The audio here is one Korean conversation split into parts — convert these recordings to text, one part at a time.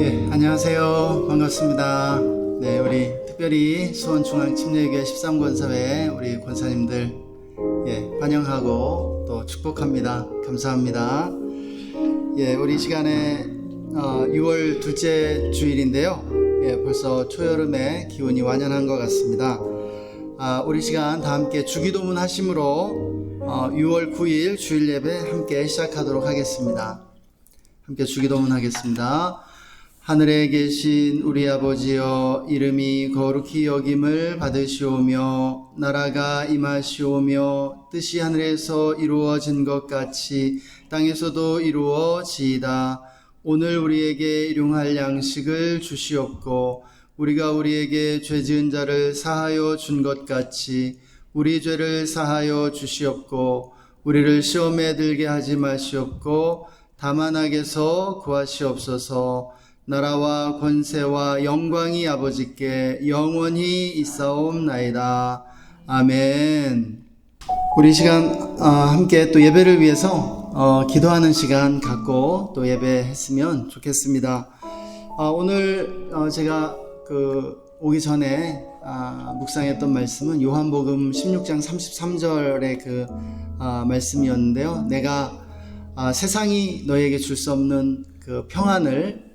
안녕하세요. 반갑습니다. 네, 우리 특별히 수원중앙침례교회 13권사회 우리 권사님들 환영하고 또 축복합니다. 감사합니다. 우리 시간에 6월 둘째 주일인데요. 벌써 초여름의 기운이 완연한 것 같습니다. 우리 시간 다 함께 주기도문 하심으로 6월 9일 주일 예배 함께 시작하도록 하겠습니다. 함께 주기도문 하겠습니다. 하늘에 계신 우리 아버지여, 이름이 거룩히 여김을 받으시오며 나라가 임하시오며 뜻이 하늘에서 이루어진 것 같이 땅에서도 이루어지이다. 오늘 우리에게 일용할 양식을 주시옵고 우리가 우리에게 죄 지은 자를 사하여 준 것 같이 우리 죄를 사하여 주시옵고 우리를 시험에 들게 하지 마시옵고 다만 악에서 구하시옵소서. 나라와 권세와 영광이 아버지께 영원히 있사옵나이다. 아멘. 우리 시간 함께 또 예배를 위해서 기도하는 시간 갖고 또 예배했으면 좋겠습니다. 오늘 제가 오기 전에 묵상했던 말씀은 요한복음 16장 33절의 말씀이었는데요. 내가 세상이 너에게 줄 수 없는 그 평안을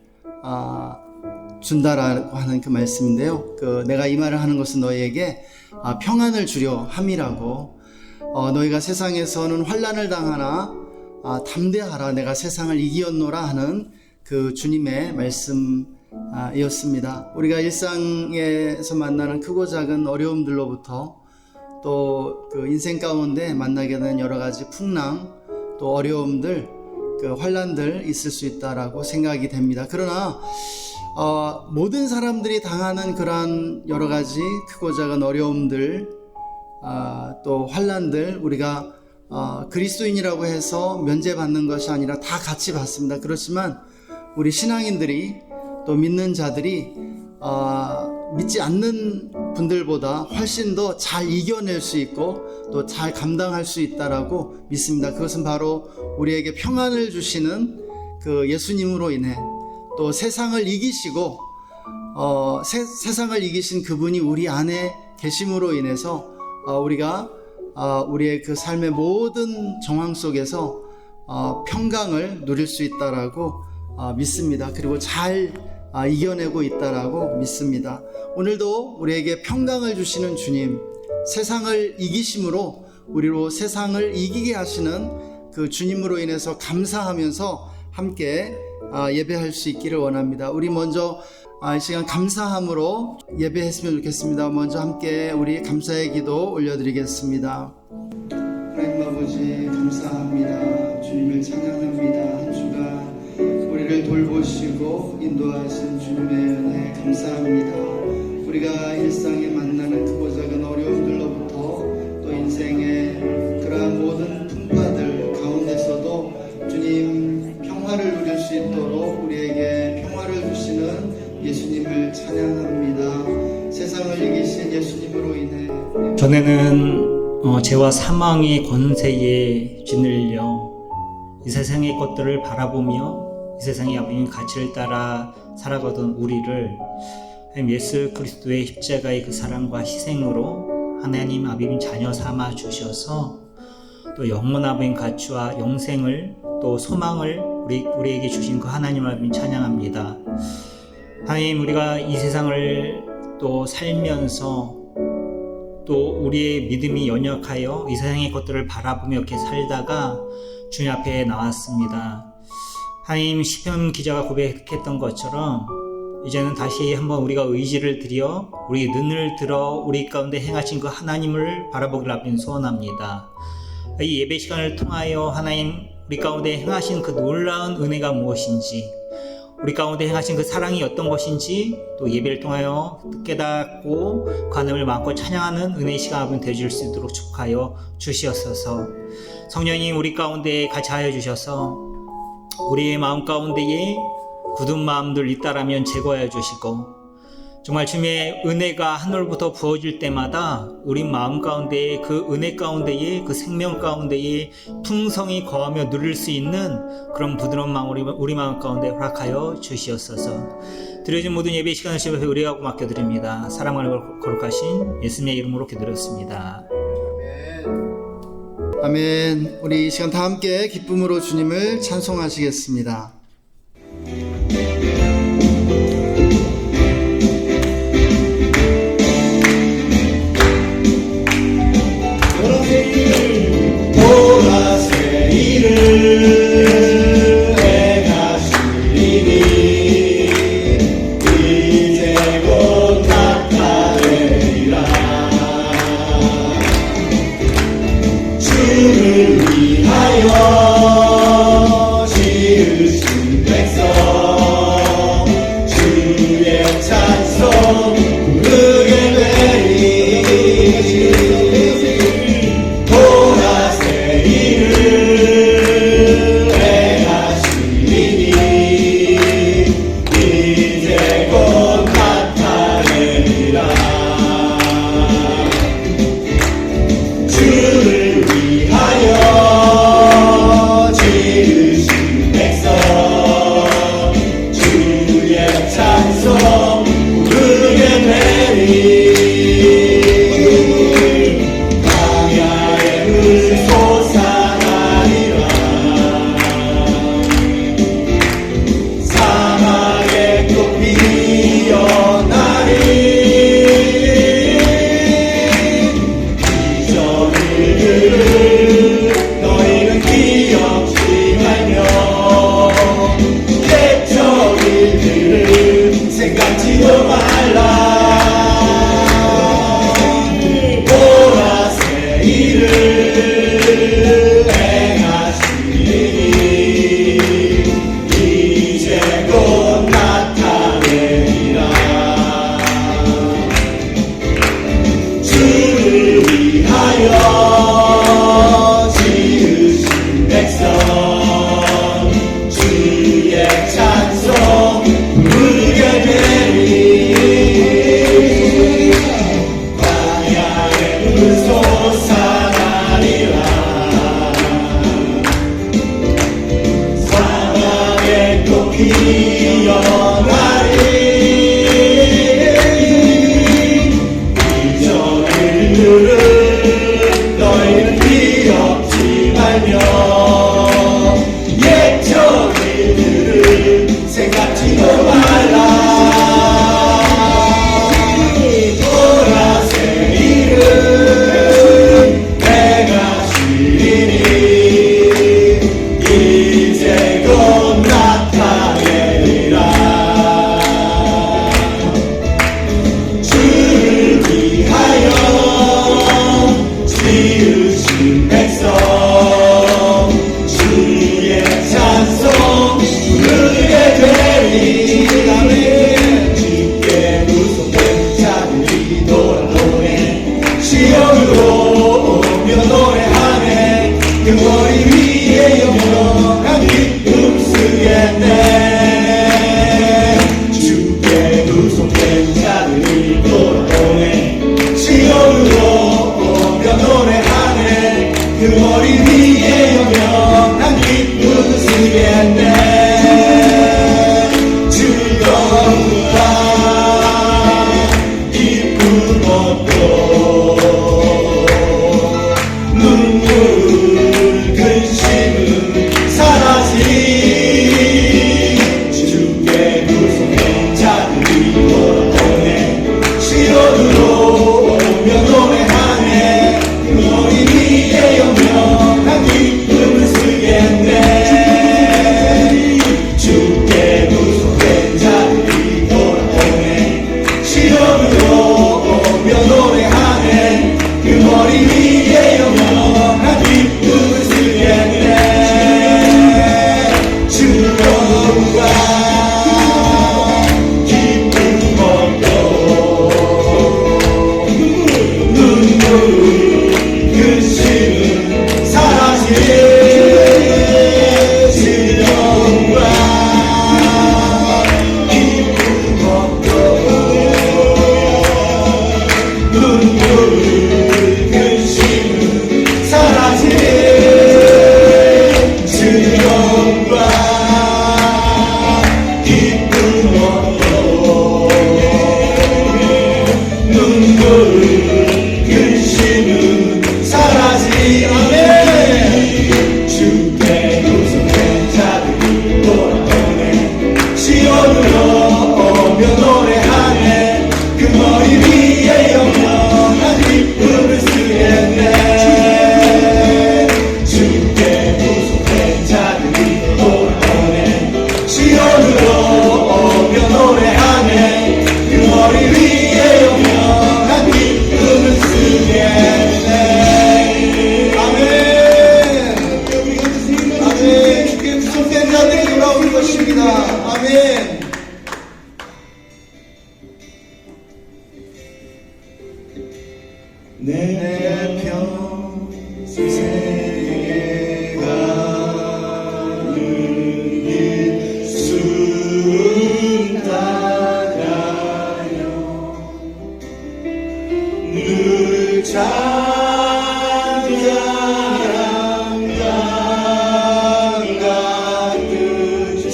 준다라고 하는 그 말씀인데요. 내가 이 말을 하는 것은 너희에게 평안을 주려 함이라고. 너희가 세상에서는 환난을 당하나 담대하라, 내가 세상을 이기었노라 하는 그 주님의 말씀이었습니다. 우리가 일상에서 만나는 크고 작은 어려움들로부터 또 그 인생 가운데 만나게 되는 여러 가지 풍랑, 또 어려움들, 환난들 있을 수 있다라고 생각이 됩니다. 그러나 모든 사람들이 당하는 그러한 여러 가지 크고 작은 어려움들, 또 환난들, 우리가 그리스도인이라고 해서 면제받는 것이 아니라 다 같이 받습니다. 그렇지만 우리 신앙인들이, 또 믿는 자들이 믿지 않는 분들보다 훨씬 더 잘 이겨낼 수 있고 또 잘 감당할 수 있다라고 믿습니다. 그것은 바로 우리에게 평안을 주시는 그 예수님으로 인해, 또 세상을 이기시고 세상을 이기신 그분이 우리 안에 계심으로 인해서 우리가 우리의 그 삶의 모든 정황 속에서 평강을 누릴 수 있다라고 믿습니다. 그리고 잘 이겨내고 있다라고 믿습니다. 오늘도 우리에게 평강을 주시는 주님, 세상을 이기심으로 우리로 세상을 이기게 하시는 그 주님으로 인해서 감사하면서 함께 예배할 수 있기를 원합니다. 우리 먼저 이 시간 감사함으로 예배했으면 좋겠습니다. 먼저 함께 우리 감사의 기도 올려드리겠습니다. 하나님 아버지, 감사합니다. 주님을 찬양합니다. 한 주간 우리를 돌보시고 인도하신 주님의 은혜 감사합니다. 우리가 일상에 만나는 크고 작은 어려움들로부터 또 인생의 그러한 모든 풍파들 가운데서도 주님 평화를 누릴 수 있도록 우리에게 평화를 주시는 예수님을 찬양합니다. 세상을 이기신 예수님으로 인해 전에는 죄와 사망의 권세에 짓눌려 이 세상의 것들을 바라보며 이 세상의 아버지의 가치를 따라 살아가던 우리를 예수 그리스도의 십자가의 그 사랑과 희생으로 하나님 아버지 자녀 삼아 주셔서 또 영원 아버지의 가치와 영생을 또 소망을 우리에게 주신 그 하나님 아버지 찬양합니다. 하나님, 우리가 이 세상을 또 살면서 또 우리의 믿음이 연약하여 이 세상의 것들을 바라보며 이렇게 살다가 주님 앞에 나왔습니다. 하나님, 시편 기자가 고백했던 것처럼 이제는 다시 한번 우리가 의지를 들여 우리 눈을 들어 우리 가운데 행하신 그 하나님을 바라보기를 아버지 소원합니다. 이 예배 시간을 통하여 하나님, 우리 가운데 행하신 그 놀라운 은혜가 무엇인지, 우리 가운데 행하신 그 사랑이 어떤 것인지 또 예배를 통하여 깨닫고 그 하나님을 마음껏 찬양하는 은혜의 시간을 되어줄 수 있도록 축하하여 주시옵소서. 성령님, 우리 가운데 같이 하여 주셔서 우리의 마음 가운데에 굳은 마음들 있다라면 제거하여 주시고, 정말 주님의 은혜가 하늘부터 부어질 때마다 우리 마음 가운데에 그 은혜 가운데에 그 생명 가운데에 풍성히 거하며 누릴 수 있는 그런 부드러운 마음 우리 마음 가운데 허락하여 주시옵소서. 드려진 모든 예배 시간을 주님 앞에 의뢰하고 맡겨드립니다. 사랑하는 거룩하신 예수님의 이름으로 기도드렸습니다. 아멘. 우리 이 시간 다 함께 기쁨으로 주님을 찬송하시겠습니다. 주의 찬송 부르게 되리 내 평생에 가는 일순 따라요 늘 잔잔한 같은지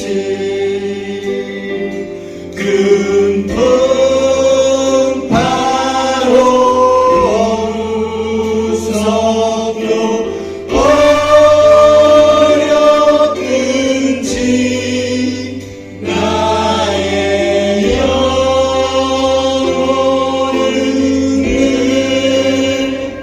금풍 바로 어렵든지 나의 영혼은 늘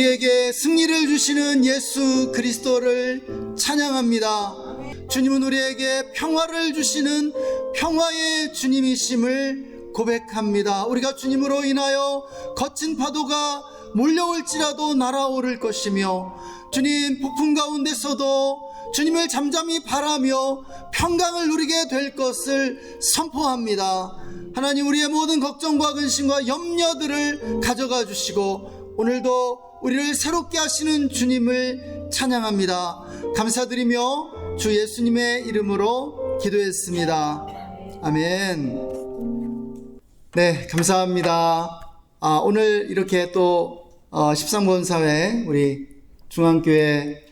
우리에게 승리를 주시는 예수 그리스도를 찬양합니다. 주님은 우리에게 평화를 주시는 평화의 주님이심을 고백합니다. 우리가 주님으로 인하여 거친 파도가 몰려올지라도 날아오를 것이며, 주님 폭풍 가운데서도 주님을 잠잠히 바라며 평강을 누리게 될 것을 선포합니다. 하나님, 우리의 모든 걱정과 근심과 염려들을 가져가 주시고 오늘도 우리를 새롭게 하시는 주님을 찬양합니다. 감사드리며 주 예수님의 이름으로 기도했습니다. 아멘. 네, 감사합니다. 오늘 이렇게 또 13권사회, 우리 중앙교회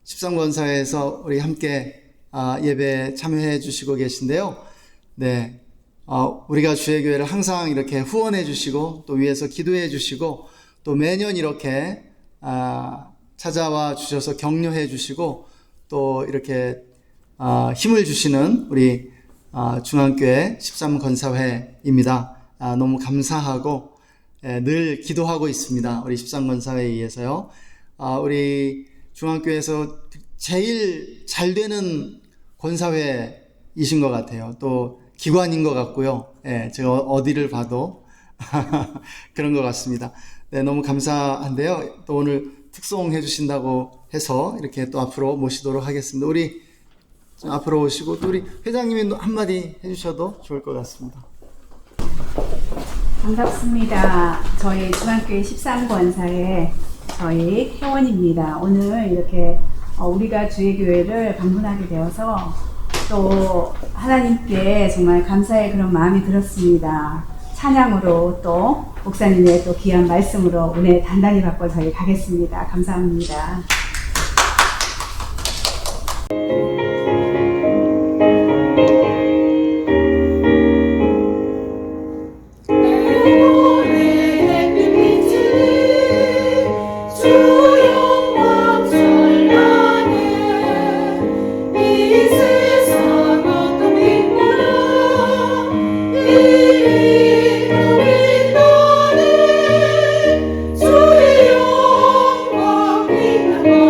13권사회에서 우리 함께 예배 참여해 주시고 계신데요. 네, 우리가 주의 교회를 항상 이렇게 후원해 주시고 또 위에서 기도해 주시고 또 매년 이렇게 찾아와 주셔서 격려해 주시고 또 이렇게 힘을 주시는 우리 중앙교회 13권사회입니다. 너무 감사하고 늘 기도하고 있습니다. 우리 13권사회에 의해서요. 우리 중앙교회에서 제일 잘 되는 권사회이신 것 같아요. 또 기관인 것 같고요. 제가 어디를 봐도 그런 것 같습니다. 네, 너무 감사한데요. 또 오늘 특송해 주신다고 해서 이렇게 또 앞으로 모시도록 하겠습니다. 우리 앞으로 오시고 또 우리 회장님이 한마디 해주셔도 좋을 것 같습니다. 반갑습니다. 저희 중앙교회 13권사의 저희 회원입니다. 오늘 이렇게 우리가 주의 교회를 방문하게 되어서 또 하나님께 정말 감사의 그런 마음이 들었습니다. 찬양으로 또 목사님의 또 귀한 말씀으로 은혜 단단히 받고 저희 가겠습니다. 감사합니다. 주의 영광 빛나고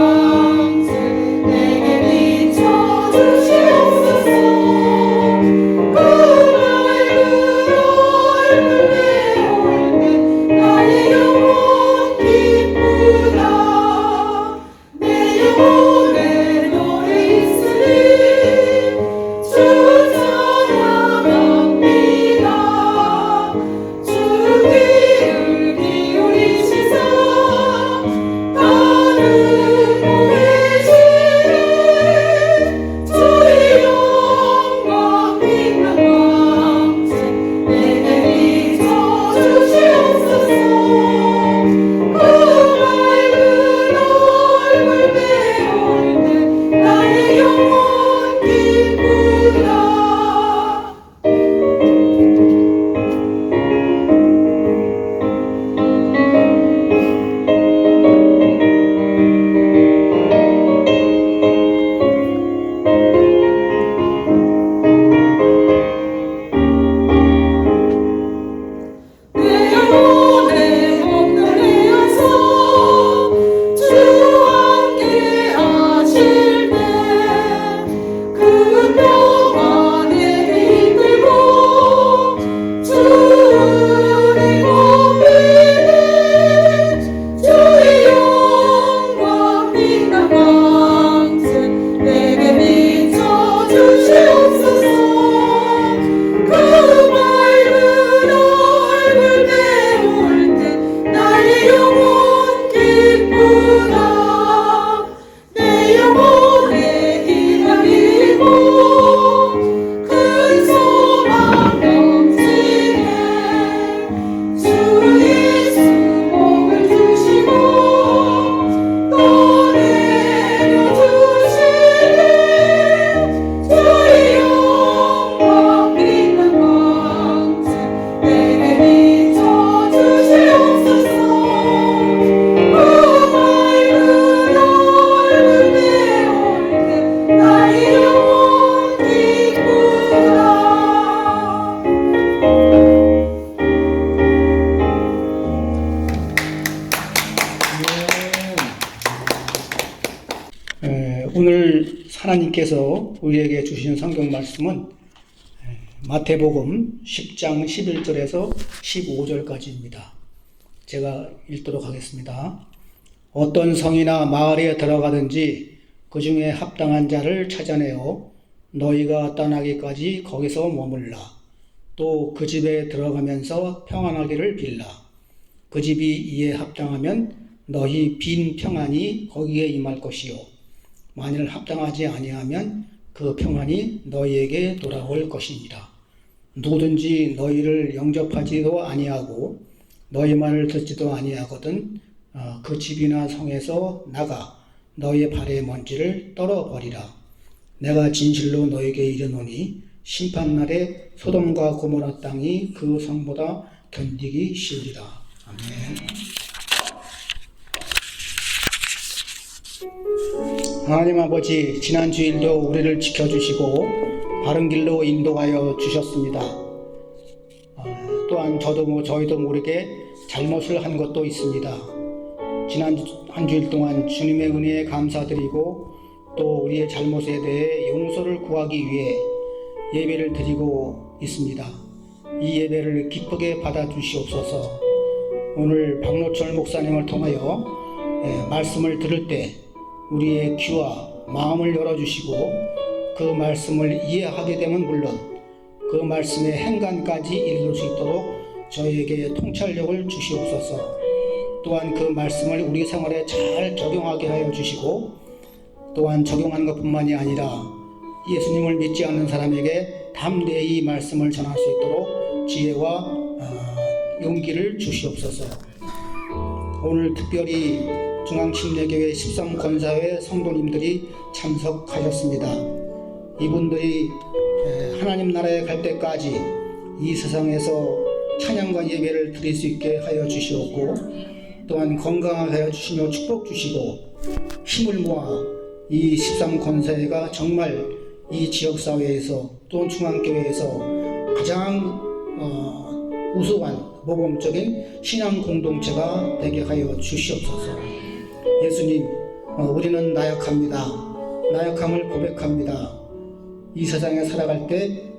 오늘 하나님께서 우리에게 주신 성경 말씀은 마태복음 10장 11절에서 15절까지입니다. 제가 읽도록 하겠습니다. 어떤 성이나 마을에 들어가든지 그 중에 합당한 자를 찾아내어 너희가 떠나기까지 거기서 머물라. 또 그 집에 들어가면서 평안하기를 빌라. 그 집이 이에 합당하면 너희 빈 평안이 거기에 임할 것이요. 만일 합당하지 아니하면 그 평안이 너희에게 돌아올 것이니라. 누구든지 너희를 영접하지도 아니하고 너희 말을 듣지도 아니하거든 그 집이나 성에서 나가 너희의 발의 먼지를 떨어버리라. 내가 진실로 너희에게 이르노니 심판날에 소돔과 고모라 땅이 그 성보다 견디기 쉬우리라. 아멘. 하나님 아버지, 지난 주일도 우리를 지켜주시고 바른 길로 인도하여 주셨습니다. 또한 저희도 모르게 잘못을 한 것도 있습니다. 지난 한 주일 동안 주님의 은혜에 감사드리고 또 우리의 잘못에 대해 용서를 구하기 위해 예배를 드리고 있습니다. 이 예배를 기쁘게 받아주시옵소서. 오늘 박노철 목사님을 통하여 말씀을 들을 때 우리의 귀와 마음을 열어주시고 그 말씀을 이해하게 되면 물론 그 말씀의 행간까지 읽을 수 있도록 저희에게 통찰력을 주시옵소서. 또한 그 말씀을 우리 생활에 잘 적용하게 하여 주시고 또한 적용하는 것뿐만이 아니라 예수님을 믿지 않는 사람에게 담대히 말씀을 전할 수 있도록 지혜와 용기를 주시옵소서. 오늘 특별히 중앙침례교회 13권사회 성도님들이 참석하셨습니다. 이분들이 하나님 나라에 갈 때까지 이 세상에서 찬양과 예배를 드릴 수 있게 하여 주시옵고 또한 건강하게 하여 주시며 축복 주시고 힘을 모아 이 13권사회가 정말 이 지역사회에서 또는 중앙교회에서 가장 우수한 모범적인 신앙 공동체가 되게 하여 주시옵소서. 예수님, 우리는 나약합니다. 나약함을 고백합니다. 이 세상에 살아갈 때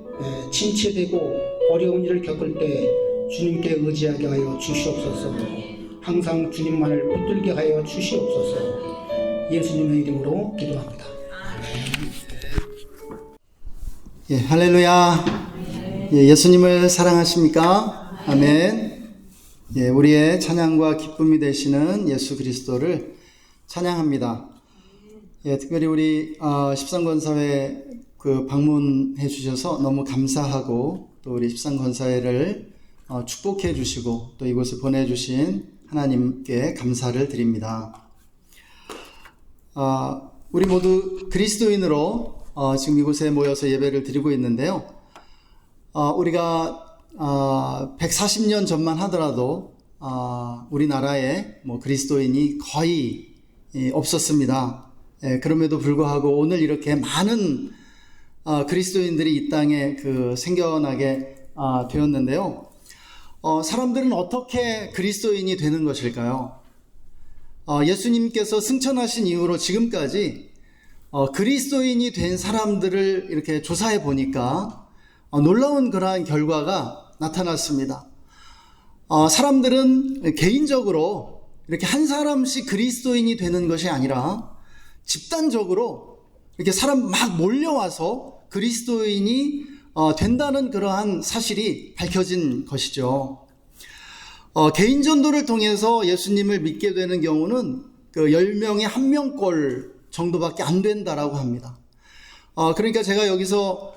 침체되고 어려운 일을 겪을 때 주님께 의지하게 하여 주시옵소서. 항상 주님만을 붙들게 하여 주시옵소서. 예수님의 이름으로 기도합니다. 예, 할렐루야. 예, 예수님을 사랑하십니까? 아멘. 예, 우리의 찬양과 기쁨이 되시는 예수 그리스도를 찬양합니다. 예, 특별히 우리 13권사회 방문해 주셔서 너무 감사하고 또 우리 13권사회를 축복해 주시고 또 이곳을 보내주신 하나님께 감사를 드립니다. 우리 모두 그리스도인으로 지금 이곳에 모여서 예배를 드리고 있는데요. 우리가 140년 전만 하더라도 우리나라에 그리스도인이 거의 없었습니다. 그럼에도 불구하고 오늘 이렇게 많은 그리스도인들이 이 땅에 생겨나게 되었는데요. 사람들은 어떻게 그리스도인이 되는 것일까요? 예수님께서 승천하신 이후로 지금까지 그리스도인이 된 사람들을 이렇게 조사해 보니까 놀라운 그러한 결과가 나타났습니다. 사람들은 개인적으로 이렇게 한 사람씩 그리스도인이 되는 것이 아니라 집단적으로 이렇게 사람 막 몰려와서 그리스도인이 된다는 그러한 사실이 밝혀진 것이죠. 개인 전도를 통해서 예수님을 믿게 되는 경우는 10명에 1명꼴 정도밖에 안 된다라고 합니다. 그러니까 제가 여기서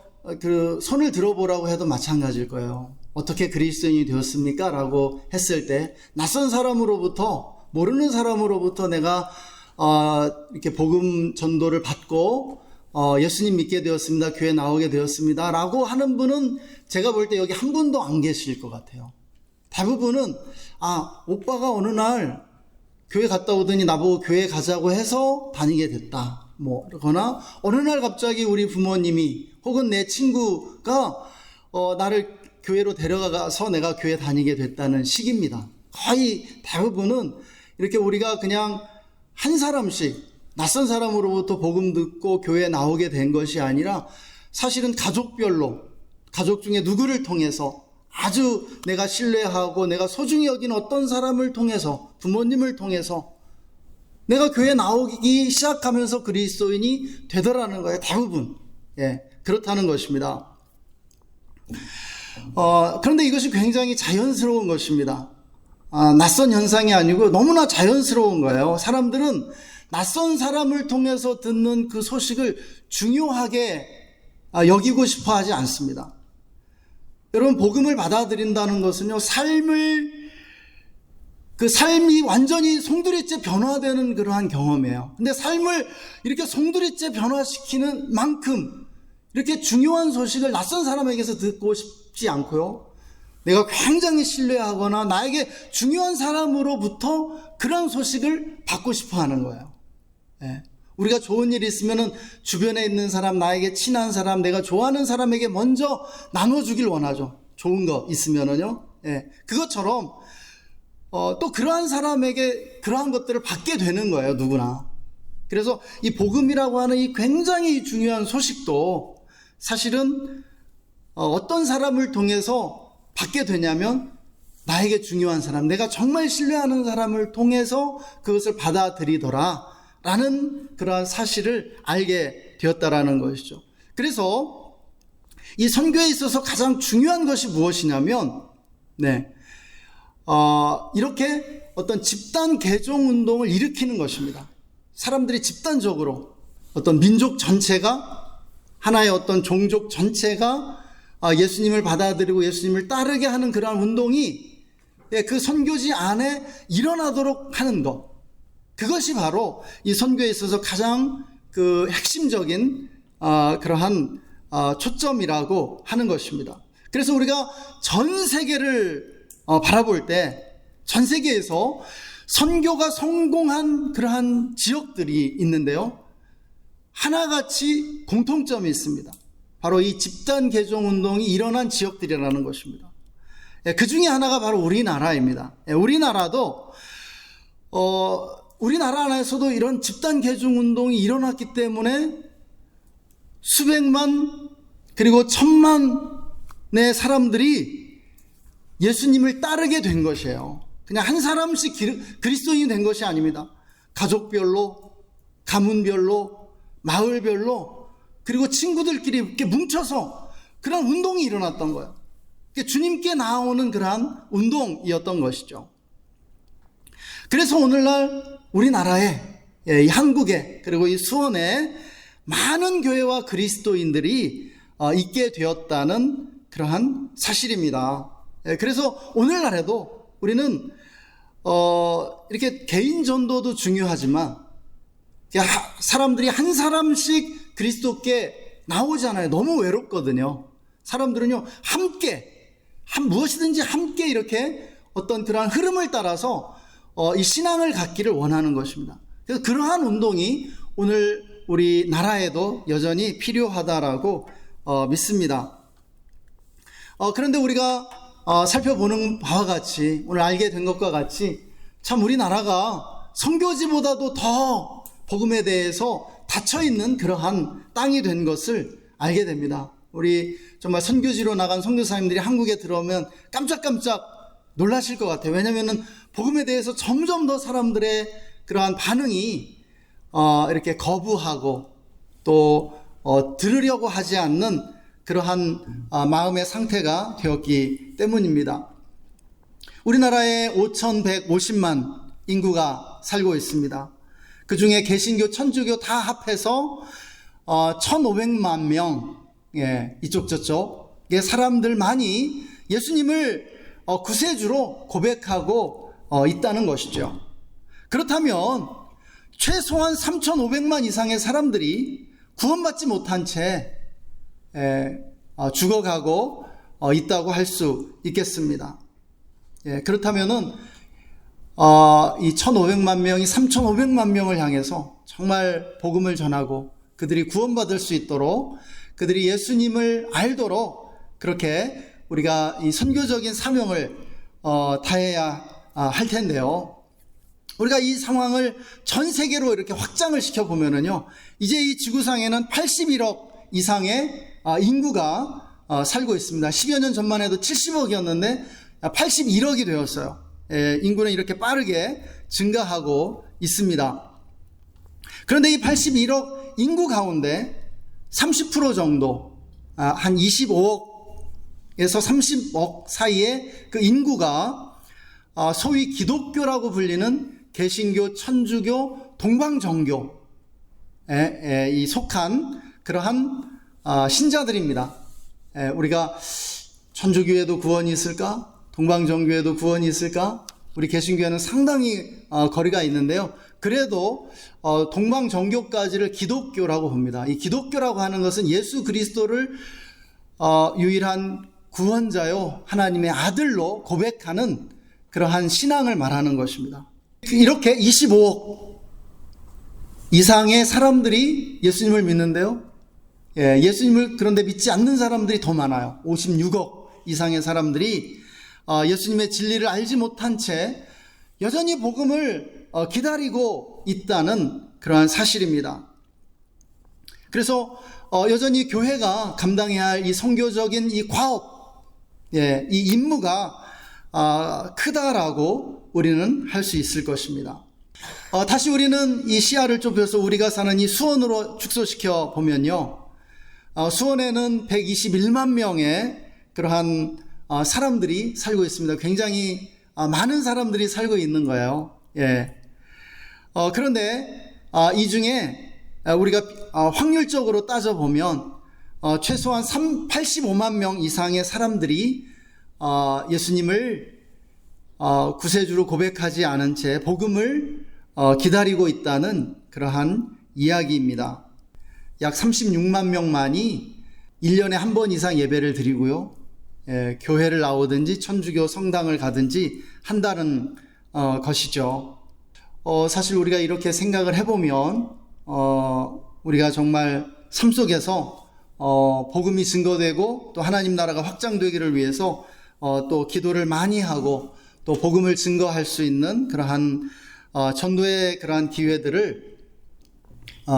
손을 들어보라고 해도 마찬가지일 거예요. 어떻게 그리스도인이 되었습니까? 라고 했을 때 낯선 사람으로부터 모르는 사람으로부터 내가 이렇게 복음 전도를 받고 예수님 믿게 되었습니다. 교회 나오게 되었습니다. 라고 하는 분은 제가 볼 때 여기 한 분도 안 계실 것 같아요. 대부분은 오빠가 어느 날 교회 갔다 오더니 나보고 교회 가자고 해서 다니게 됐다. 그러거나 어느 날 갑자기 우리 부모님이 혹은 내 친구가 나를 교회로 데려가서 내가 교회 다니게 됐다는 식입니다. 거의 대부분은 이렇게 우리가 그냥 한 사람씩 낯선 사람으로부터 복음 듣고 교회에 나오게 된 것이 아니라 사실은 가족별로, 가족 중에 누구를 통해서, 아주 내가 신뢰하고 내가 소중히 여긴 어떤 사람을 통해서, 부모님을 통해서 내가 교회에 나오기 시작하면서 그리스도인이 되더라는 거예요. 대부분. 그렇다는 것입니다. 그런데 이것이 굉장히 자연스러운 것입니다. 낯선 현상이 아니고 너무나 자연스러운 거예요. 사람들은 낯선 사람을 통해서 듣는 그 소식을 중요하게 여기고 싶어 하지 않습니다. 여러분, 복음을 받아들인다는 것은요, 그 삶이 완전히 송두리째 변화되는 그러한 경험이에요. 근데 삶을 이렇게 송두리째 변화시키는 만큼 이렇게 중요한 소식을 낯선 사람에게서 듣고 싶지 않고요, 내가 굉장히 신뢰하거나 나에게 중요한 사람으로부터 그런 소식을 받고 싶어 하는 거예요. 우리가 좋은 일이 있으면 주변에 있는 사람, 나에게 친한 사람, 내가 좋아하는 사람에게 먼저 나눠주길 원하죠. 좋은 거 있으면은요. 그것처럼 또 그러한 사람에게 그러한 것들을 받게 되는 거예요, 누구나. 그래서 이 복음이라고 하는 이 굉장히 중요한 소식도 사실은 어떤 사람을 통해서 받게 되냐면 나에게 중요한 사람, 내가 정말 신뢰하는 사람을 통해서 그것을 받아들이더라 라는 그러한 사실을 알게 되었다라는 것이죠. 그래서 이 선교에 있어서 가장 중요한 것이 무엇이냐면 이렇게 어떤 집단 개종 운동을 일으키는 것입니다. 사람들이 집단적으로 어떤 민족 전체가, 하나의 어떤 종족 전체가 예수님을 받아들이고 예수님을 따르게 하는 그러한 운동이 그 선교지 안에 일어나도록 하는 것, 그것이 바로 이 선교에 있어서 가장 그 핵심적인 그러한 초점이라고 하는 것입니다. 그래서 우리가 전 세계를 바라볼 때 전 세계에서 선교가 성공한 그러한 지역들이 있는데요, 하나같이 공통점이 있습니다. 바로 이 집단 개종 운동이 일어난 지역들이라는 것입니다. 그 중에 하나가 바로 우리나라입니다. 우리나라도 우리나라 안에서도 이런 집단 개종 운동이 일어났기 때문에 수백만 그리고 천만의 사람들이 예수님을 따르게 된 것이에요. 그냥 한 사람씩 그리스도인이 된 것이 아닙니다. 가족별로, 가문별로, 마을별로, 그리고 친구들끼리 이렇게 뭉쳐서 그런 운동이 일어났던 거예요. 주님께 나아오는 그러한 운동이었던 것이죠. 그래서 오늘날 우리나라에, 이 한국에, 그리고 이 수원에 많은 교회와 그리스도인들이 있게 되었다는 그러한 사실입니다. 그래서 오늘날에도 우리는 이렇게 개인 전도도 중요하지만 사람들이 한 사람씩 그리스도께 나오잖아요. 너무 외롭거든요. 사람들은요, 함께, 무엇이든지 함께 이렇게 어떤 그러한 흐름을 따라서 이 신앙을 갖기를 원하는 것입니다. 그래서 그러한 운동이 오늘 우리나라에도 여전히 필요하다라고 믿습니다. 그런데 우리가 살펴보는 바와 같이, 오늘 알게 된 것과 같이, 참 우리나라가 선교지보다도 더 복음에 대해서 닫혀있는 그러한 땅이 된 것을 알게 됩니다. 우리 정말 선교지로 나간 선교사님들이 한국에 들어오면 깜짝깜짝 놀라실 것 같아요. 왜냐하면 복음에 대해서 점점 더 사람들의 그러한 반응이 이렇게 거부하고 또 들으려고 하지 않는 그러한 마음의 상태가 되었기 때문입니다. 우리나라에 5,150만 인구가 살고 있습니다. 그 중에 개신교, 천주교 다 합해서 1,500만 명, 이쪽 저쪽의 사람들만이 예수님을 구세주로 고백하고 있다는 것이죠. 그렇다면 최소한 3,500만 이상의 사람들이 구원받지 못한 채 죽어가고 있다고 할 수 있겠습니다. 그렇다면은 이 1,500만 명이 3,500만 명을 향해서 정말 복음을 전하고 그들이 구원받을 수 있도록, 그들이 예수님을 알도록 그렇게 우리가 이 선교적인 사명을 다해야 할 텐데요. 우리가 이 상황을 전 세계로 이렇게 확장을 시켜보면은요, 이제 이 지구상에는 81억 이상의 인구가 살고 있습니다. 10여 년 전만 해도 70억이었는데 81억이 되었어요. 인구는 이렇게 빠르게 증가하고 있습니다. 그런데 이 81억 인구 가운데 30% 정도, 한 25억에서 30억 사이의 그 인구가 소위 기독교라고 불리는 개신교, 천주교, 동방정교에 속한 그러한 신자들입니다. 우리가 천주교에도 구원이 있을까? 동방정교에도 구원이 있을까? 우리 개신교에는 상당히 거리가 있는데요. 그래도 동방정교까지를 기독교라고 봅니다. 이 기독교라고 하는 것은 예수 그리스도를 유일한 구원자요 하나님의 아들로 고백하는 그러한 신앙을 말하는 것입니다. 이렇게 25억 이상의 사람들이 예수님을 믿는데요. 예수님을 그런데 믿지 않는 사람들이 더 많아요. 56억 이상의 사람들이 예수님의 진리를 알지 못한 채 여전히 복음을 기다리고 있다는 그러한 사실입니다. 그래서 여전히 교회가 감당해야 할 이 선교적인 이 과업, 이 임무가 크다라고 우리는 할 수 있을 것입니다. 다시 우리는 이 시야를 좁혀서 우리가 사는 이 수원으로 축소시켜 보면요, 수원에는 121만 명의 그러한 사람들이 살고 있습니다. 굉장히 많은 사람들이 살고 있는 거예요. 그런데 이 중에 우리가 확률적으로 따져보면 최소한 85만 명 이상의 사람들이 예수님을 구세주로 고백하지 않은 채 복음을 기다리고 있다는 그러한 이야기입니다. 약 36만 명만이 1년에 한 번 이상 예배를 드리고요, 교회를 나오든지 천주교 성당을 가든지 한다는 것이죠. 사실 우리가 이렇게 생각을 해보면 우리가 정말 삶 속에서 복음이 증거되고 또 하나님 나라가 확장되기를 위해서 또 기도를 많이 하고 또 복음을 증거할 수 있는 그러한 전도의 그러한 기회들을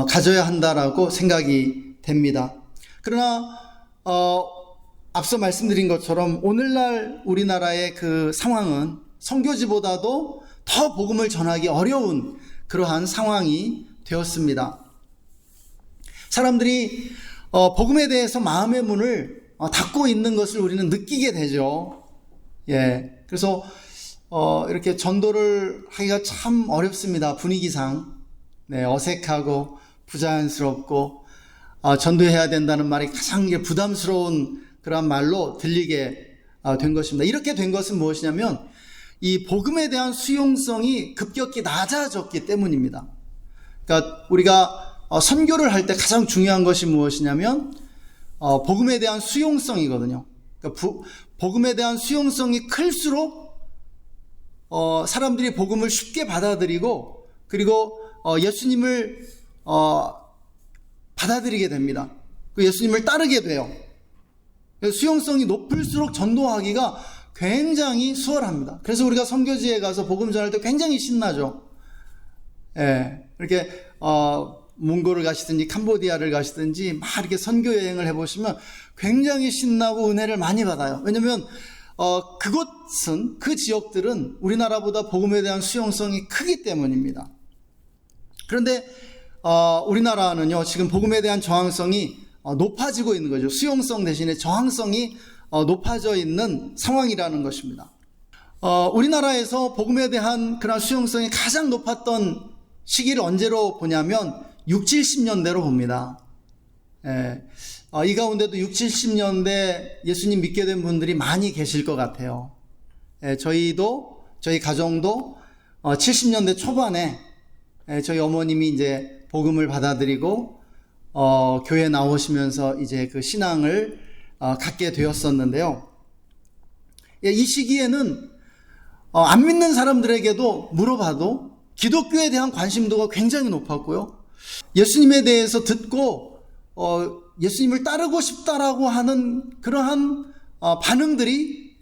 가져야 한다라고 생각이 됩니다. 그러나 앞서 말씀드린 것처럼 오늘날 우리나라의 그 상황은 선교지보다도 더 복음을 전하기 어려운 그러한 상황이 되었습니다. 사람들이 복음에 대해서 마음의 문을 닫고 있는 것을 우리는 느끼게 되죠. 그래서 이렇게 전도를 하기가 참 어렵습니다. 분위기상 어색하고 부자연스럽고 전도해야 된다는 말이 가장 부담스러운 그런 말로 들리게 된 것입니다. 이렇게 된 것은 무엇이냐면 이 복음에 대한 수용성이 급격히 낮아졌기 때문입니다. 그러니까 우리가 선교를 할 때 가장 중요한 것이 무엇이냐면 복음에 대한 수용성이거든요. 그러니까 복음에 대한 수용성이 클수록 사람들이 복음을 쉽게 받아들이고 그리고 예수님을 받아들이게 됩니다. 예수님을 따르게 돼요. 수용성이 높을수록 전도하기가 굉장히 수월합니다. 그래서 우리가 선교지에 가서 복음 전할 때 굉장히 신나죠. 이렇게 몽골을 가시든지 캄보디아를 가시든지 막 이렇게 선교 여행을 해보시면 굉장히 신나고 은혜를 많이 받아요. 왜냐하면 그곳은, 그 지역들은 우리나라보다 복음에 대한 수용성이 크기 때문입니다. 그런데 우리나라는요, 지금 복음에 대한 저항성이 높아지고 있는 거죠. 수용성 대신에 저항성이 높아져 있는 상황이라는 것입니다. 우리나라에서 복음에 대한 그런 수용성이 가장 높았던 시기를 언제로 보냐면 60, 70년대로 봅니다. 이 가운데도 60, 70년대 예수님 믿게 된 분들이 많이 계실 것 같아요. 저희 가정도 70년대 초반에 저희 어머님이 이제 복음을 받아들이고 교회 나오시면서 이제 그 신앙을 갖게 되었었는데요. 이 시기에는 안 믿는 사람들에게도 물어봐도 기독교에 대한 관심도가 굉장히 높았고요. 예수님에 대해서 듣고 예수님을 따르고 싶다라고 하는 그러한 반응들이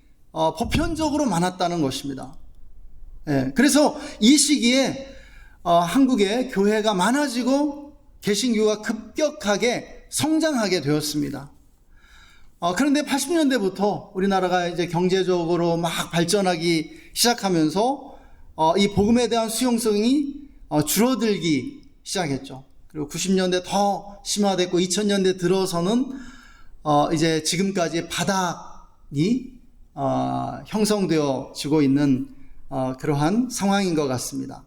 보편적으로 많았다는 것입니다. 예, 그래서 이 시기에 한국에 교회가 많아지고 개신교가 급격하게 성장하게 되었습니다. 그런데 80년대부터 우리나라가 이제 경제적으로 막 발전하기 시작하면서 이 복음에 대한 수용성이 줄어들기 시작했죠. 그리고 90년대 더 심화됐고 2000년대 들어서는 이제 지금까지 바닥이 형성되어지고 있는 그러한 상황인 것 같습니다.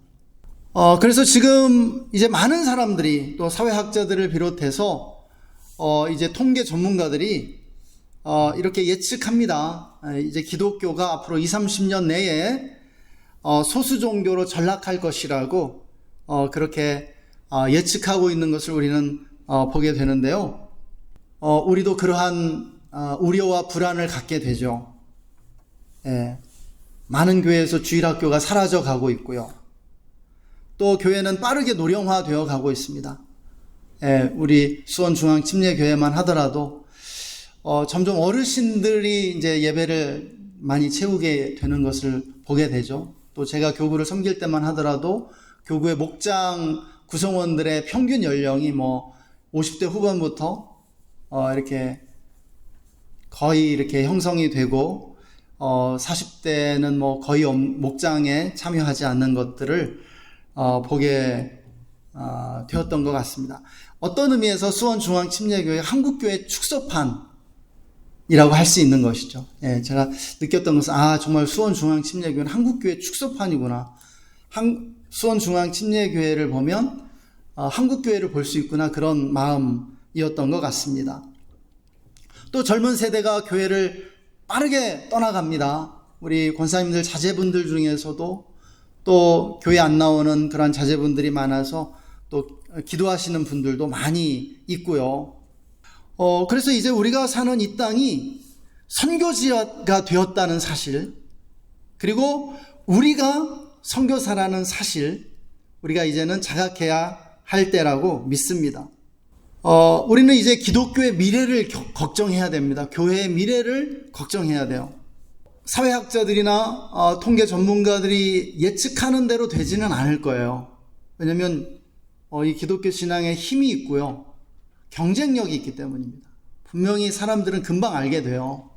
그래서 지금 이제 많은 사람들이 또 사회학자들을 비롯해서 이제 통계 전문가들이 이렇게 예측합니다. 이제 기독교가 앞으로 20, 30년 내에 소수 종교로 전락할 것이라고 그렇게 예측하고 있는 것을 우리는 보게 되는데요. 우리도 그러한 우려와 불안을 갖게 되죠. 예, 많은 교회에서 주일학교가 사라져 가고 있고요. 또 교회는 빠르게 노령화되어 가고 있습니다. 예, 우리 수원중앙침례교회만 하더라도 점점 어르신들이 이제 예배를 많이 채우게 되는 것을 보게 되죠. 또 제가 교구를 섬길 때만 하더라도 교구의 목장 구성원들의 평균 연령이 50대 후반부터 이렇게 거의 이렇게 형성이 되고 40대는 거의 목장에 참여하지 않는 것들을 보게 되었던 것 같습니다. 어떤 의미에서 수원중앙침례교회 한국교회 축소판이라고 할 수 있는 것이죠. 예, 제가 느꼈던 것은 정말 수원중앙침례교회는 한국교회 축소판이구나. 수원중앙침례교회를 보면 한국교회를 볼 수 있구나, 그런 마음이었던 것 같습니다. 또 젊은 세대가 교회를 빠르게 떠나갑니다. 우리 권사님들 자제분들 중에서도 또 교회 안 나오는 그런 자제분들이 많아서 또 기도하시는 분들도 많이 있고요. 그래서 이제 우리가 사는 이 땅이 선교지가 되었다는 사실, 그리고 우리가 선교사라는 사실, 우리가 이제는 자각해야 할 때라고 믿습니다. 우리는 이제 기독교의 미래를 걱정해야 됩니다. 교회의 미래를 걱정해야 돼요. 사회학자들이나 통계 전문가들이 예측하는 대로 되지는 않을 거예요. 왜냐하면 이 기독교 신앙에 힘이 있고요, 경쟁력이 있기 때문입니다. 분명히 사람들은 금방 알게 돼요.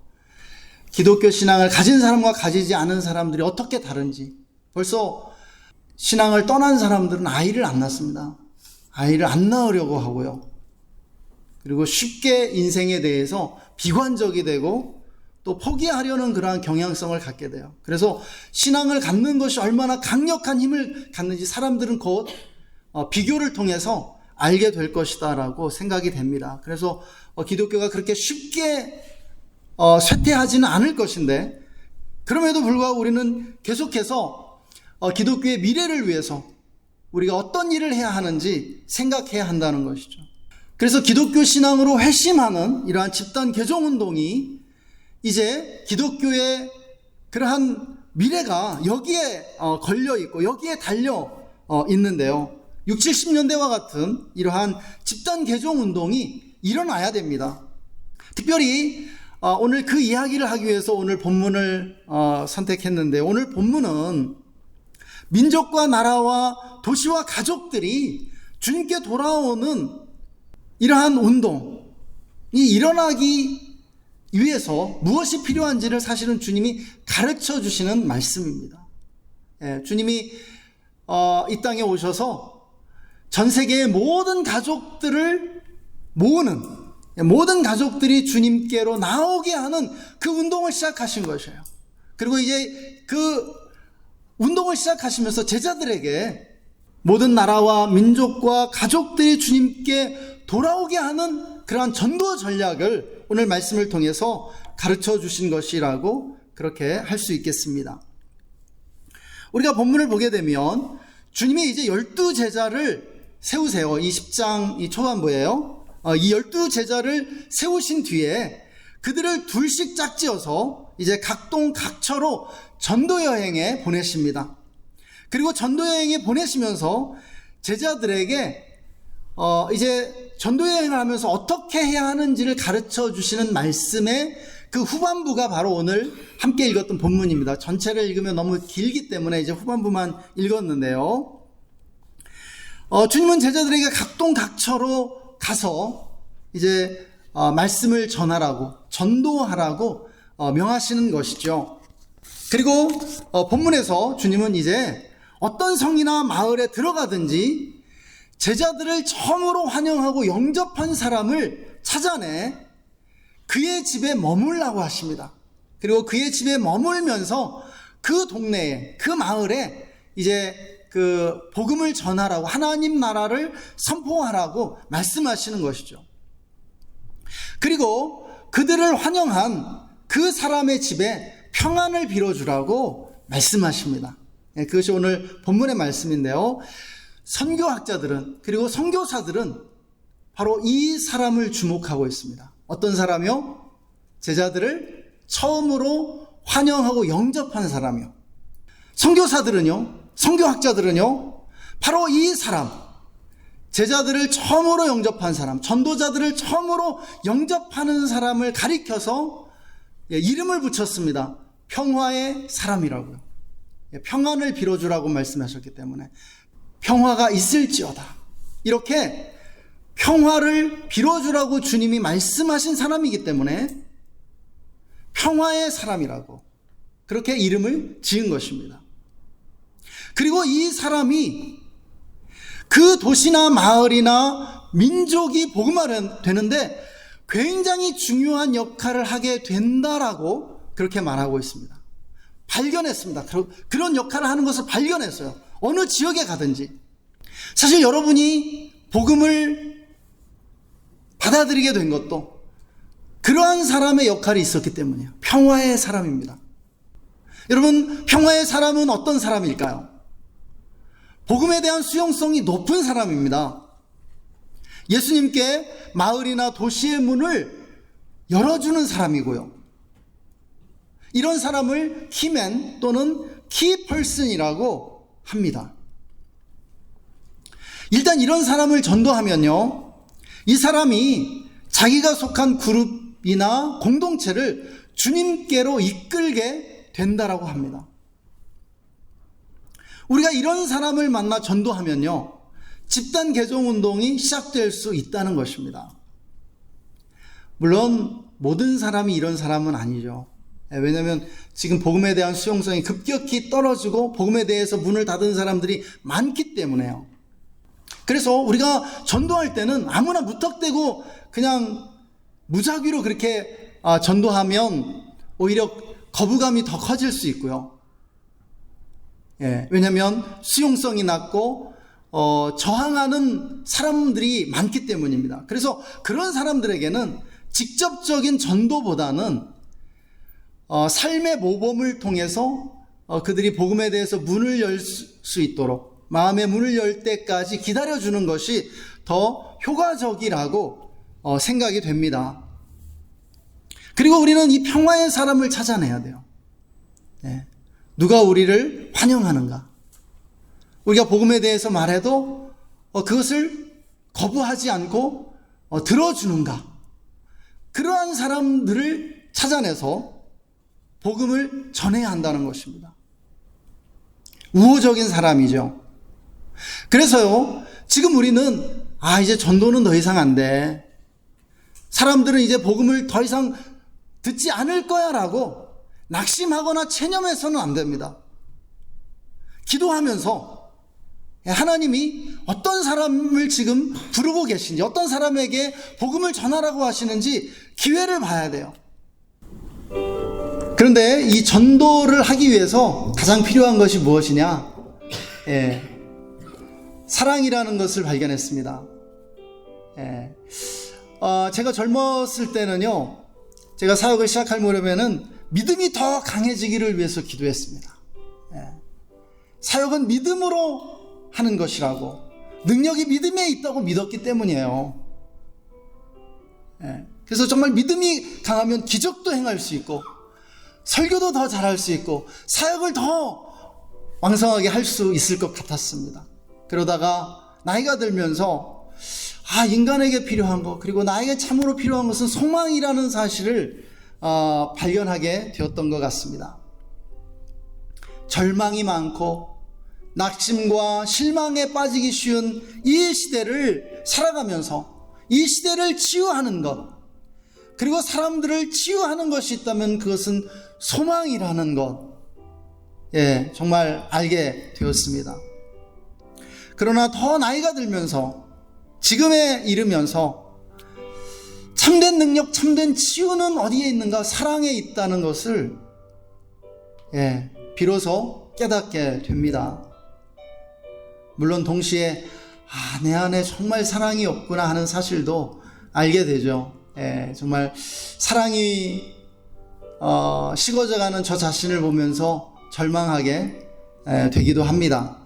기독교 신앙을 가진 사람과 가지지 않은 사람들이 어떻게 다른지. 벌써 신앙을 떠난 사람들은 아이를 안 낳습니다. 아이를 안 낳으려고 하고요. 그리고 쉽게 인생에 대해서 비관적이 되고 또 포기하려는 그러한 경향성을 갖게 돼요. 그래서 신앙을 갖는 것이 얼마나 강력한 힘을 갖는지 사람들은 곧 비교를 통해서 알게 될 것이다 라고 생각이 됩니다. 그래서 기독교가 그렇게 쉽게 쇠퇴하지는 않을 것인데, 그럼에도 불구하고 우리는 계속해서 기독교의 미래를 위해서 우리가 어떤 일을 해야 하는지 생각해야 한다는 것이죠. 그래서 기독교 신앙으로 회심하는 이러한 집단 개종운동이 이제 기독교의 그러한 미래가 여기에 걸려 있고 여기에 달려 있는데요. 60, 70년대와 같은 이러한 집단 개종운동이 일어나야 됩니다. 특별히 오늘 그 이야기를 하기 위해서 오늘 본문을 선택했는데, 오늘 본문은 민족과 나라와 도시와 가족들이 주님께 돌아오는 이러한 운동이 일어나기 위해서 무엇이 필요한지를 사실은 주님이 가르쳐 주시는 말씀입니다. 예, 주님이 이 땅에 오셔서 전 세계의 모든 가족들을 모으는, 모든 가족들이 주님께로 나오게 하는 그 운동을 시작하신 것이에요. 그리고 이제 그 운동을 시작하시면서 제자들에게 모든 나라와 민족과 가족들이 주님께 돌아오게 하는 그러한 전도 전략을 오늘 말씀을 통해서 가르쳐 주신 것이라고 그렇게 할 수 있겠습니다. 우리가 본문을 보게 되면 주님이 이제 12제자를 세우세요. 이 10장 이 초반부예요. 이 12제자를 세우신 뒤에 그들을 둘씩 짝지어서 이제 각동 각처로 전도여행에 보내십니다. 그리고 전도여행에 보내시면서 제자들에게 이제 전도여행을 하면서 어떻게 해야 하는지를 가르쳐 주시는 말씀의 그 그 후반부가 바로 오늘 함께 읽었던 본문입니다. 전체를 읽으면 너무 길기 때문에 이제 후반부만 읽었는데요. 주님은 제자들에게 각동각처로 가서 이제 말씀을 전하라고, 전도하라고 명하시는 것이죠. 그리고 본문에서 주님은 이제 어떤 성이나 마을에 들어가든지 제자들을 처음으로 환영하고 영접한 사람을 찾아내 그의 집에 머물라고 하십니다. 그리고 그의 집에 머물면서 그 동네에, 그 마을에 이제 그 복음을 전하라고, 하나님 나라를 선포하라고 말씀하시는 것이죠. 그리고 그들을 환영한 그 사람의 집에 평안을 빌어주라고 말씀하십니다. 그것이 오늘 본문의 말씀인데요. 선교학자들은, 그리고 선교사들은 바로 이 사람을 주목하고 있습니다. 어떤 사람이요? 제자들을 처음으로 환영하고 영접한 사람이요. 선교사들은요, 선교학자들은요, 바로 이 사람, 제자들을 처음으로 영접한 사람, 전도자들을 처음으로 영접하는 사람을 가리켜서 이름을 붙였습니다. 평화의 사람이라고요. 평안을 빌어주라고 말씀하셨기 때문에 평화가 있을지어다, 이렇게 평화를 빌어주라고 주님이 말씀하신 사람이기 때문에 평화의 사람이라고 그렇게 이름을 지은 것입니다. 그리고 이 사람이 그 도시나 마을이나 민족이 복음화되는데 굉장히 중요한 역할을 하게 된다라고 그렇게 말하고 있습니다. 발견했습니다. 그런 역할을 하는 것을 발견했어요. 어느 지역에 가든지. 사실 여러분이 복음을 받아들이게 된 것도 그러한 사람의 역할이 있었기 때문이에요. 평화의 사람입니다. 여러분, 평화의 사람은 어떤 사람일까요? 복음에 대한 수용성이 높은 사람입니다. 예수님께 마을이나 도시의 문을 열어주는 사람이고요. 이런 사람을 키맨 또는 키펄슨이라고 합니다. 일단 이런 사람을 전도하면요, 이 사람이 자기가 속한 그룹이나 공동체를 주님께로 이끌게 된다라고 합니다. 우리가 이런 사람을 만나 전도하면요, 집단 개종 운동이 시작될 수 있다는 것입니다. 물론 모든 사람이 이런 사람은 아니죠. 왜냐하면 지금 복음에 대한 수용성이 급격히 떨어지고 복음에 대해서 문을 닫은 사람들이 많기 때문에요. 그래서 우리가 전도할 때는 아무나 무턱대고 그냥 무작위로 그렇게 전도하면 오히려 거부감이 더 커질 수 있고요. 왜냐하면 수용성이 낮고 저항하는 사람들이 많기 때문입니다. 그래서 그런 사람들에게는 직접적인 전도보다는 삶의 모범을 통해서 그들이 복음에 대해서 문을 열 수 있도록, 마음의 문을 열 때까지 기다려주는 것이 더 효과적이라고 생각이 됩니다. 그리고 우리는 이 평화의 사람을 찾아내야 돼요. 누가 우리를 환영하는가? 우리가 복음에 대해서 말해도 그것을 거부하지 않고 들어주는가? 그러한 사람들을 찾아내서 복음을 전해야 한다는 것입니다. 우호적인 사람이죠. 그래서요, 지금 우리는 이제 전도는 더 이상 안 돼, 사람들은 이제 복음을 더 이상 듣지 않을 거야 라고 낙심하거나 체념해서는 안 됩니다. 기도하면서 하나님이 어떤 사람을 지금 부르고 계신지, 어떤 사람에게 복음을 전하라고 하시는지 기회를 봐야 돼요. 그런데 이 전도를 하기 위해서 가장 필요한 것이 무엇이냐? 사랑이라는 것을 발견했습니다. 제가 젊었을 때는요, 제가 사역을 시작할 무렵에는 믿음이 더 강해지기를 위해서 기도했습니다. 사역은 믿음으로 하는 것이라고, 능력이 믿음에 있다고 믿었기 때문이에요. 그래서 정말 믿음이 강하면 기적도 행할 수 있고, 설교도 더 잘할 수 있고, 사역을 더 왕성하게 할 수 있을 것 같았습니다. 그러다가 나이가 들면서 인간에게 필요한 것, 그리고 나에게 참으로 필요한 것은 소망이라는 사실을 발견하게 되었던 것 같습니다. 절망이 많고 낙심과 실망에 빠지기 쉬운 이 시대를 살아가면서 이 시대를 치유하는 것, 그리고 사람들을 치유하는 것이 있다면 그것은 소망이라는 것, 정말 알게 되었습니다. 그러나 더 나이가 들면서 지금에 이르면서 참된 능력, 참된 치유는 어디에 있는가? 사랑에 있다는 것을 비로소 깨닫게 됩니다. 물론 동시에 내 안에 정말 사랑이 없구나 하는 사실도 알게 되죠. 정말 사랑이 식어져가는 저 자신을 보면서 절망하게 되기도 합니다.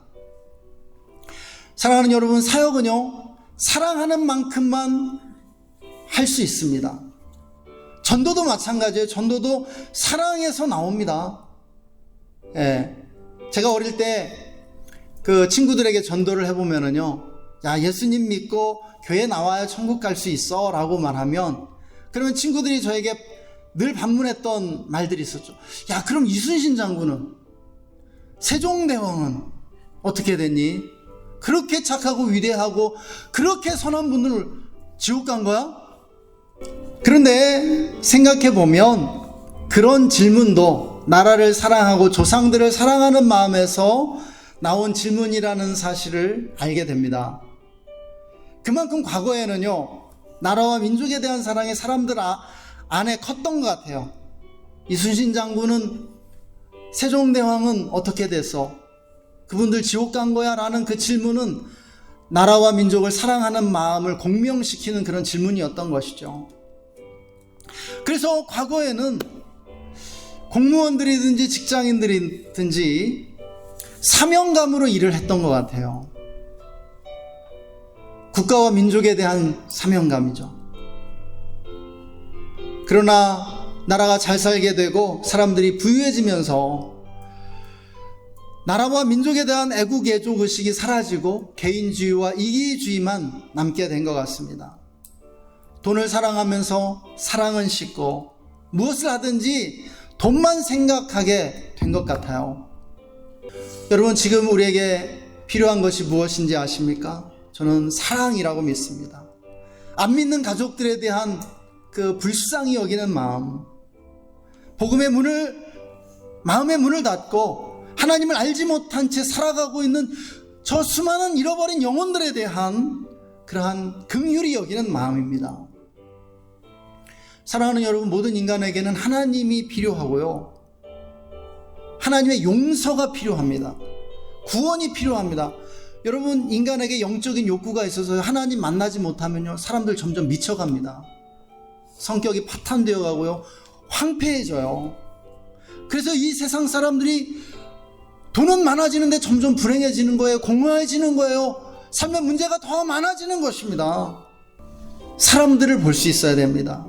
사랑하는 여러분, 사역은요 사랑하는 만큼만 할 수 있습니다. 전도도 마찬가지예요. 전도도 사랑에서 나옵니다. 제가 어릴 때 그 친구들에게 전도를 해보면은요, 야, 예수님 믿고 교회 나와야 천국 갈 수 있어 라고 말하면, 그러면 친구들이 저에게 늘 반문했던 말들이 있었죠. 야, 그럼 이순신 장군은, 세종대왕은 어떻게 됐니? 그렇게 착하고 위대하고 그렇게 선한 분들 지옥 간 거야? 그런데 생각해보면 그런 질문도 나라를 사랑하고 조상들을 사랑하는 마음에서 나온 질문이라는 사실을 알게 됩니다. 그만큼 과거에는요, 나라와 민족에 대한 사랑이 사람들 안에 컸던 것 같아요. 이순신 장군은, 세종대왕은 어떻게 됐어? 그분들 지옥 간 거야? 라는 그 질문은 나라와 민족을 사랑하는 마음을 공명시키는 그런 질문이었던 것이죠. 그래서 과거에는 공무원들이든지 직장인들이든지 사명감으로 일을 했던 것 같아요. 국가와 민족에 대한 사명감이죠. 그러나 나라가 잘 살게 되고 사람들이 부유해지면서 나라와 민족에 대한 애국 애족 의식이 사라지고 개인주의와 이기주의만 남게 된 것 같습니다. 돈을 사랑하면서 사랑은 싣고 무엇을 하든지 돈만 생각하게 된 것 같아요. 여러분, 지금 우리에게 필요한 것이 무엇인지 아십니까? 저는 사랑이라고 믿습니다. 안 믿는 가족들에 대한 그 불쌍히 여기는 마음, 복음의 문을, 마음의 문을 닫고 하나님을 알지 못한 채 살아가고 있는 저 수많은 잃어버린 영혼들에 대한 그러한 긍휼히 여기는 마음입니다. 사랑하는 여러분, 모든 인간에게는 하나님이 필요하고요, 하나님의 용서가 필요합니다. 구원이 필요합니다. 여러분, 인간에게 영적인 욕구가 있어서 하나님 만나지 못하면요, 사람들 점점 미쳐갑니다. 성격이 파탄되어 가고요, 황폐해져요. 그래서 이 세상 사람들이 돈은 많아지는데 점점 불행해지는 거예요. 공허해지는 거예요. 삶의 문제가 더 많아지는 것입니다. 사람들을 볼 수 있어야 됩니다.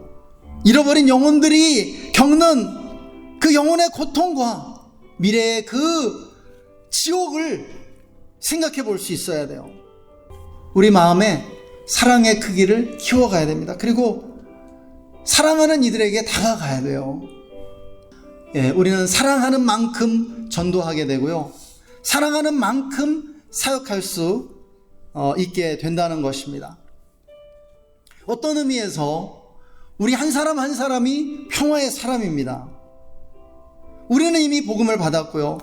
잃어버린 영혼들이 겪는 그 영혼의 고통과 미래의 그 지옥을 생각해 볼 수 있어야 돼요. 우리 마음에 사랑의 크기를 키워가야 됩니다. 그리고 사랑하는 이들에게 다가가야 돼요. 우리는 사랑하는 만큼 전도하게 되고요, 사랑하는 만큼 사역할 수 있게 된다는 것입니다. 어떤 의미에서 우리 한 사람 한 사람이 평화의 사람입니다. 우리는 이미 복음을 받았고요,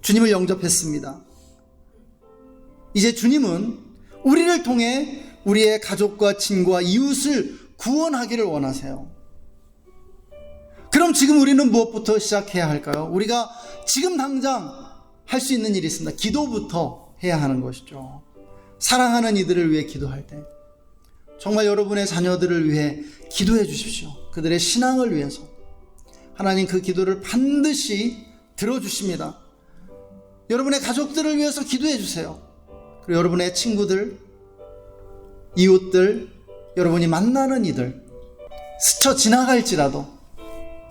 주님을 영접했습니다. 이제 주님은 우리를 통해 우리의 가족과 친구와 이웃을 구원하기를 원하세요. 그럼 지금 우리는 무엇부터 시작해야 할까요? 우리가 지금 당장 할 수 있는 일이 있습니다. 기도부터 해야 하는 것이죠. 사랑하는 이들을 위해 기도할 때 정말 여러분의 자녀들을 위해 기도해 주십시오. 그들의 신앙을 위해서. 하나님 그 기도를 반드시 들어주십니다. 여러분의 가족들을 위해서 기도해 주세요. 그리고 여러분의 친구들, 이웃들, 여러분이 만나는 이들, 스쳐 지나갈지라도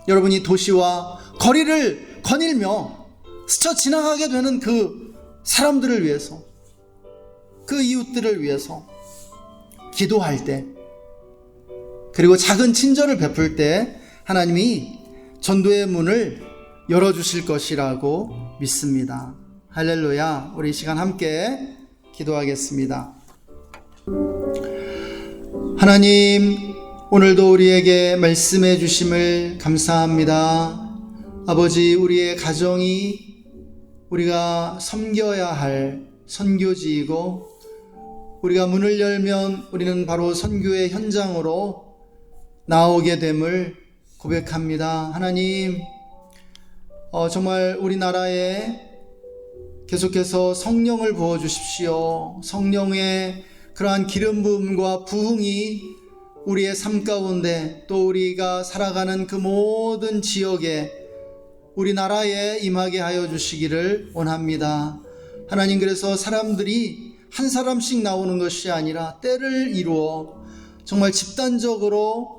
여러분이 도시와 거리를 거닐며 스쳐 지나가게 되는 그 사람들을 위해서, 그 이웃들을 위해서 기도할 때, 그리고 작은 친절을 베풀 때 하나님이 전도의 문을 열어주실 것이라고 믿습니다. 할렐루야. 우리 이 시간 함께 기도하겠습니다. 하나님, 오늘도 우리에게 말씀해 주심을 감사합니다. 아버지, 우리의 가정이 우리가 섬겨야 할 선교지이고, 우리가 문을 열면 우리는 바로 선교의 현장으로 나오게 됨을 고백합니다. 하나님, 정말 우리나라에 계속해서 성령을 부어주십시오. 성령의 그러한 기름 부음과 부흥이 우리의 삶 가운데, 또 우리가 살아가는 그 모든 지역에, 우리나라에 임하게 하여 주시기를 원합니다. 하나님, 그래서 사람들이 한 사람씩 나오는 것이 아니라 때를 이루어 정말 집단적으로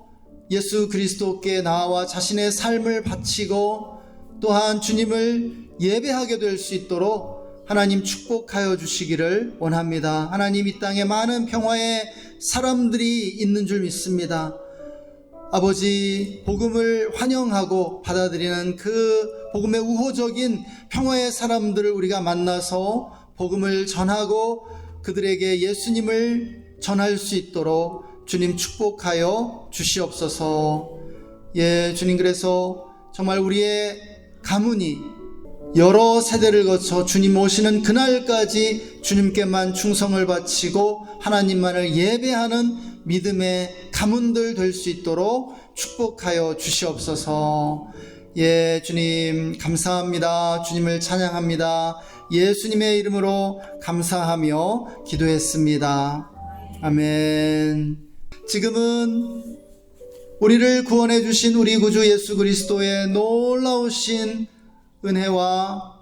예수 그리스도께 나와 자신의 삶을 바치고 또한 주님을 예배하게 될 수 있도록 하나님 축복하여 주시기를 원합니다. 하나님, 이 땅에 많은 평화의 사람들이 있는 줄 믿습니다. 아버지, 복음을 환영하고 받아들이는 그 복음의 우호적인 평화의 사람들을 우리가 만나서 복음을 전하고 그들에게 예수님을 전할 수 있도록 주님 축복하여 주시옵소서. 예, 주님, 그래서 정말 우리의 가문이 여러 세대를 거쳐 주님 오시는 그날까지 주님께만 충성을 바치고 하나님만을 예배하는 믿음의 가문들 될 수 있도록 축복하여 주시옵소서. 예, 주님 감사합니다. 주님을 찬양합니다. 예수님의 이름으로 감사하며 기도했습니다. 아멘. 지금은 우리를 구원해 주신 우리 구주 예수 그리스도의 놀라우신 은혜와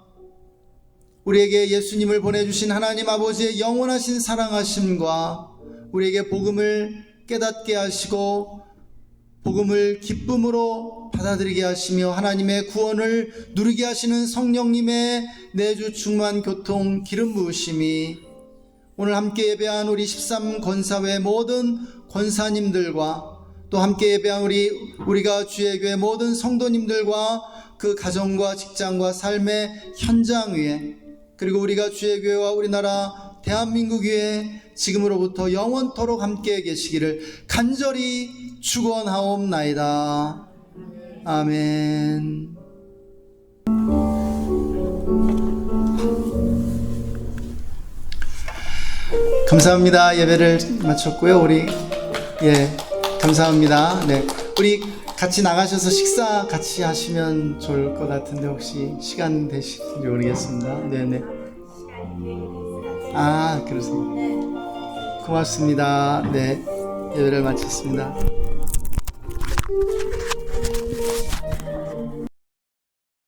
우리에게 예수님을 보내주신 하나님 아버지의 영원하신 사랑하심과 우리에게 복음을 깨닫게 하시고 복음을 기쁨으로 받아들이게 하시며 하나님의 구원을 누리게 하시는 성령님의 내주 충만 교통 기름 부으심이 오늘 함께 예배한 우리 13권사회 모든 권사님들과 또 함께 예배한 우리가 주의 교회 모든 성도님들과 그 가정과 직장과 삶의 현장 위에, 그리고 우리가 주의 교회와 우리나라 대한민국 위에 지금으로부터 영원토록 함께 계시기를 간절히 축원하옵나이다. 아멘. 감사합니다. 예배를 마쳤고요. 감사합니다. 네, 우리 같이 나가셔서 식사 같이 하시면 좋을 것 같은데 혹시 시간 되실지 모르겠습니다. 네네. 아, 그러세요. 고맙습니다. 네, 예배를 마쳤습니다.